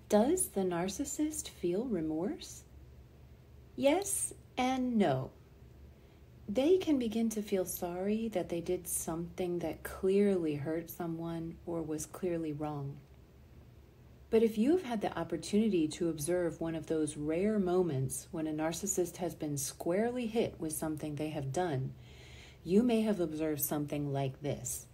Does the narcissist feel remorse? Yes and no. They can begin to feel sorry that they did something that clearly hurt someone or was clearly wrong. But if you have had the opportunity to observe one of those rare moments when a narcissist has been squarely hit with something they have done, you may have observed something like this.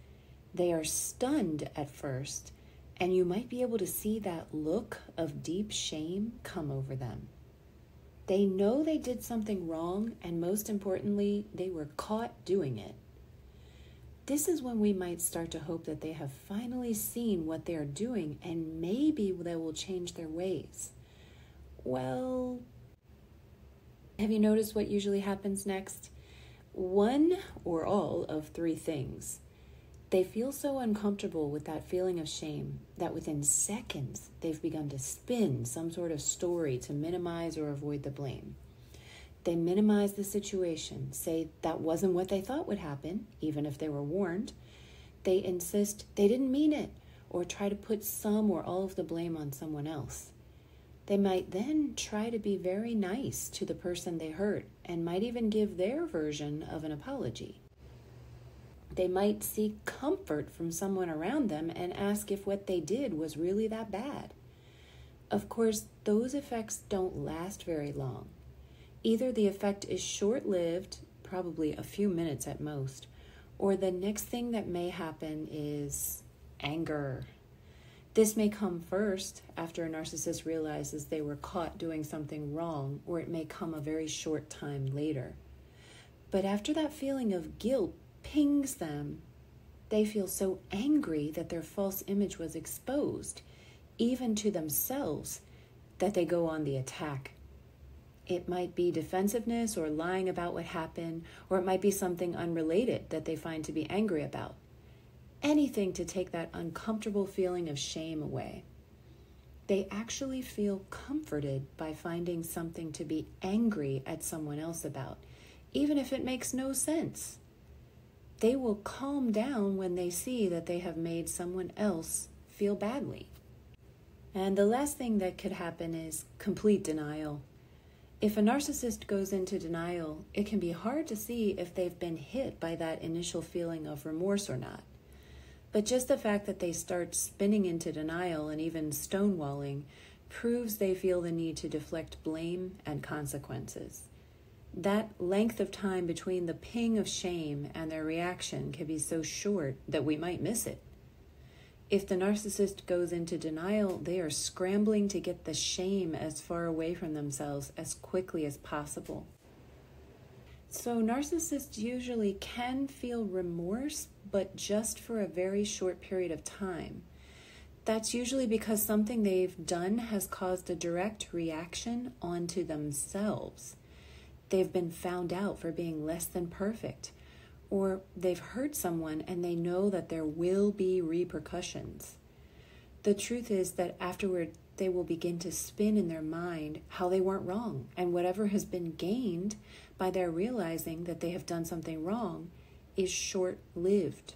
They are stunned at first, and you might be able to see that look of deep shame come over them. They know they did something wrong, and most importantly, they were caught doing it. This is when we might start to hope that they have finally seen what they are doing, and maybe they will change their ways. Well, have you noticed what usually happens next? One or all of three things. They feel so uncomfortable with that feeling of shame that within seconds they've begun to spin some sort of story to minimize or avoid the blame. They minimize the situation, say that wasn't what they thought would happen, even if they were warned. They insist they didn't mean it, or try to put some or all of the blame on someone else. They might then try to be very nice to the person they hurt and might even give their version of an apology. They might seek comfort from someone around them and ask if what they did was really that bad. Of course, those effects don't last very long. Either the effect is short-lived, probably a few minutes at most, or the next thing that may happen is anger. This may come first after a narcissist realizes they were caught doing something wrong, or it may come a very short time later. But after that feeling of guilt pings them, they feel so angry that their false image was exposed, even to themselves, that they go on the attack. It might be defensiveness or lying about what happened, or it might be something unrelated that they find to be angry about. Anything to take that uncomfortable feeling of shame away. They actually feel comforted by finding something to be angry at someone else about, even if it makes no sense. They will calm down when they see that they have made someone else feel badly. And the last thing that could happen is complete denial. If a narcissist goes into denial, it can be hard to see if they've been hit by that initial feeling of remorse or not. But just the fact that they start spinning into denial and even stonewalling proves they feel the need to deflect blame and consequences. That length of time between the ping of shame and their reaction can be so short that we might miss it. If the narcissist goes into denial, they are scrambling to get the shame as far away from themselves as quickly as possible. So narcissists usually can feel remorse, but just for a very short period of time. That's usually because something they've done has caused a direct reaction onto themselves. They've been found out for being less than perfect, or they've hurt someone and they know that there will be repercussions. The truth is that afterward, they will begin to spin in their mind how they weren't wrong, and whatever has been gained by their realizing that they have done something wrong is short-lived.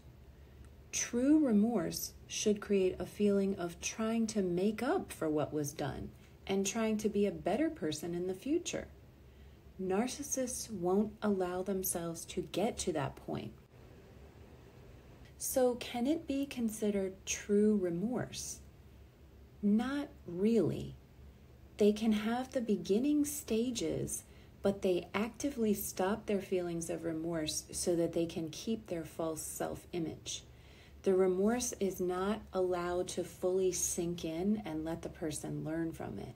True remorse should create a feeling of trying to make up for what was done and trying to be a better person in the future. Narcissists won't allow themselves to get to that point. So can it be considered true remorse? Not really. They can have the beginning stages, but they actively stop their feelings of remorse so that they can keep their false self-image. The remorse is not allowed to fully sink in and let the person learn from it.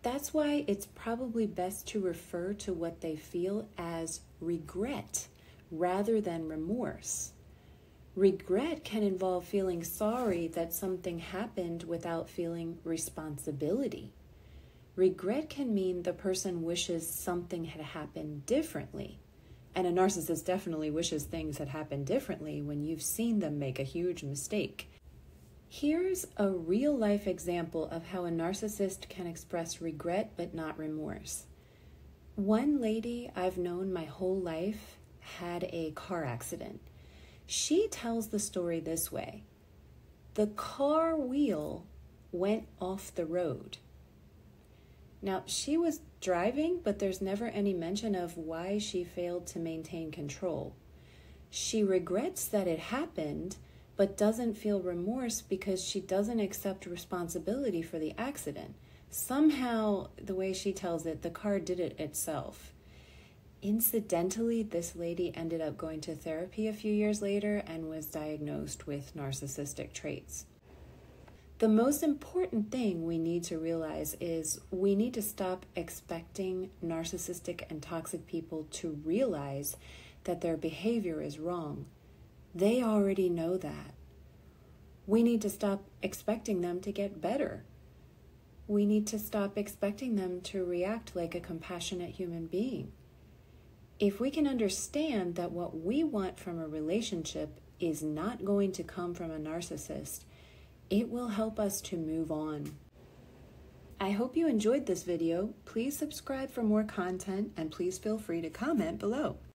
That's why it's probably best to refer to what they feel as regret rather than remorse. Regret can involve feeling sorry that something happened without feeling responsibility. Regret can mean the person wishes something had happened differently. And a narcissist definitely wishes things had happened differently when you've seen them make a huge mistake. Here's a real-life example of how a narcissist can express regret but not remorse. One lady I've known my whole life had a car accident. She tells the story this way. The car wheel went off the road. Now, she was driving, but there's never any mention of why she failed to maintain control. She regrets that it happened, but doesn't feel remorse because she doesn't accept responsibility for the accident. Somehow, the way she tells it, the car did it itself. Incidentally, this lady ended up going to therapy a few years later and was diagnosed with narcissistic traits. The most important thing we need to realize is we need to stop expecting narcissistic and toxic people to realize that their behavior is wrong. They already know that. We need to stop expecting them to get better. We need to stop expecting them to react like a compassionate human being. If we can understand that what we want from a relationship is not going to come from a narcissist, it will help us to move on. I hope you enjoyed this video. Please subscribe for more content and please feel free to comment below.